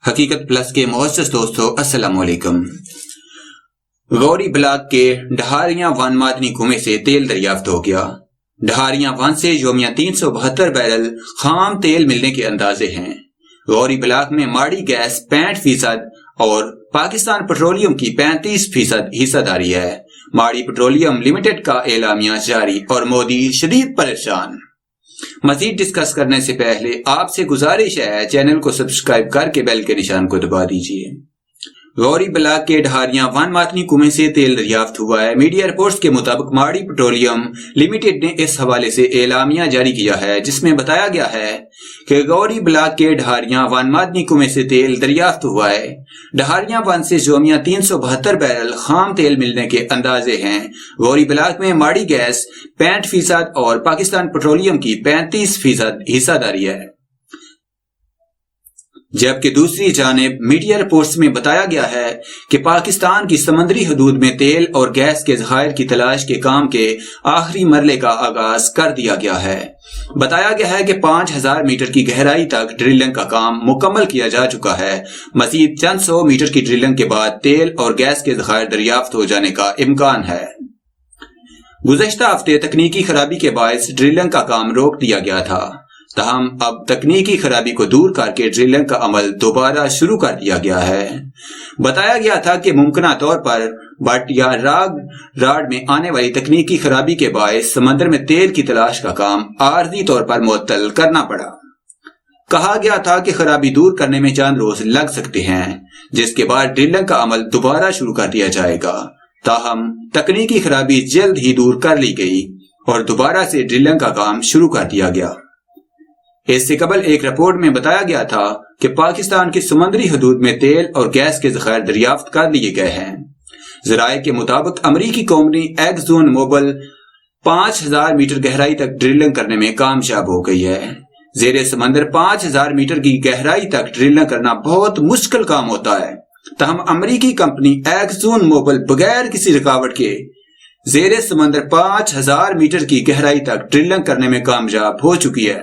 حقیقت پلس کے معزز دوستو السلام علیکم۔ غوری بلاک کے ڈھاریاں ون معدنی کنویں سے تیل دریافت ہو گیا۔ ڈھاریاں ون سے یومیہ 372 بیرل خام تیل ملنے کے اندازے ہیں۔ غوری بلاک میں ماڑی گیس 65% اور پاکستان پیٹرولیم کی 35% حصہ داری ہے۔ ماڑی پیٹرولیم لمیٹڈ کا اعلامیہ جاری اور مودی شدید پریشان۔ مزید ڈسکس کرنے سے پہلے آپ سے گزارش ہے چینل کو سبسکرائب کر کے بیل کے نشان کو دبا دیجیے۔ غوری بلاک کے ڈھاریاں ون معدنی کنویں سے تیل دریافت ہوا ہے۔ میڈیا رپورٹس کے مطابق ماڑی پیٹرولیم لمیٹڈ نے اس حوالے سے اعلامیہ جاری کیا ہے جس میں بتایا گیا ہے کہ غوری بلاک کے ڈھاریاں ون معدنی کنویں سے تیل دریافت ہوا ہے۔ ڈھاریاں ون سے یومیہ 372 بیرل خام تیل ملنے کے اندازے ہیں۔ غوری بلاک میں ماڑی گیس 65% اور پاکستان پیٹرولیم کی 35% حصہ داری ہے، جبکہ دوسری جانب میڈیا رپورٹس میں بتایا گیا ہے کہ پاکستان کی سمندری حدود میں تیل اور گیس کے ذخائر کی تلاش کے کام کے آخری مرحلے کا آغاز کر دیا گیا ہے۔ بتایا گیا ہے کہ 5000 میٹر کی گہرائی تک ڈرلنگ کا کام مکمل کیا جا چکا ہے۔ مزید چند سو میٹر کی ڈرلنگ کے بعد تیل اور گیس کے ذخائر دریافت ہو جانے کا امکان ہے۔ گزشتہ ہفتے تکنیکی خرابی کے باعث ڈرلنگ کا کام روک دیا گیا تھا، تاہم اب تکنیکی خرابی کو دور کر کے ڈرلنگ کا عمل دوبارہ شروع کر دیا گیا ہے۔ بتایا گیا تھا کہ ممکنہ طور پر بٹ یا راڈ میں آنے والی تکنیکی خرابی کے باعث سمندر میں تیل کی تلاش کا کام عارضی طور پر معطل کرنا پڑا۔ کہا گیا تھا کہ خرابی دور کرنے میں چند روز لگ سکتے ہیں، جس کے بعد ڈرلنگ کا عمل دوبارہ شروع کر دیا جائے گا۔ تاہم تکنیکی خرابی جلد ہی دور کر لی گئی اور دوبارہ سے ڈرلنگ کا کام شروع کر دیا گیا۔ اس سے قبل ایک رپورٹ میں بتایا گیا تھا کہ پاکستان کی سمندری حدود میں تیل اور گیس کے ذخائر دریافت کر لیے گئے ہیں۔ ذرائع کے مطابق امریکی کمپنی ایکزون موبل 5000 میٹر گہرائی تک ڈرلنگ کرنے میں کامیاب ہو گئی ہے۔ زیر سمندر 5000 میٹر کی گہرائی تک ڈرلنگ کرنا بہت مشکل کام ہوتا ہے، تاہم امریکی کمپنی ایکزون موبل بغیر کسی رکاوٹ کے زیر سمندر 5000 میٹر کی گہرائی تک ڈرلنگ کرنے میں کامیاب ہو چکی ہے۔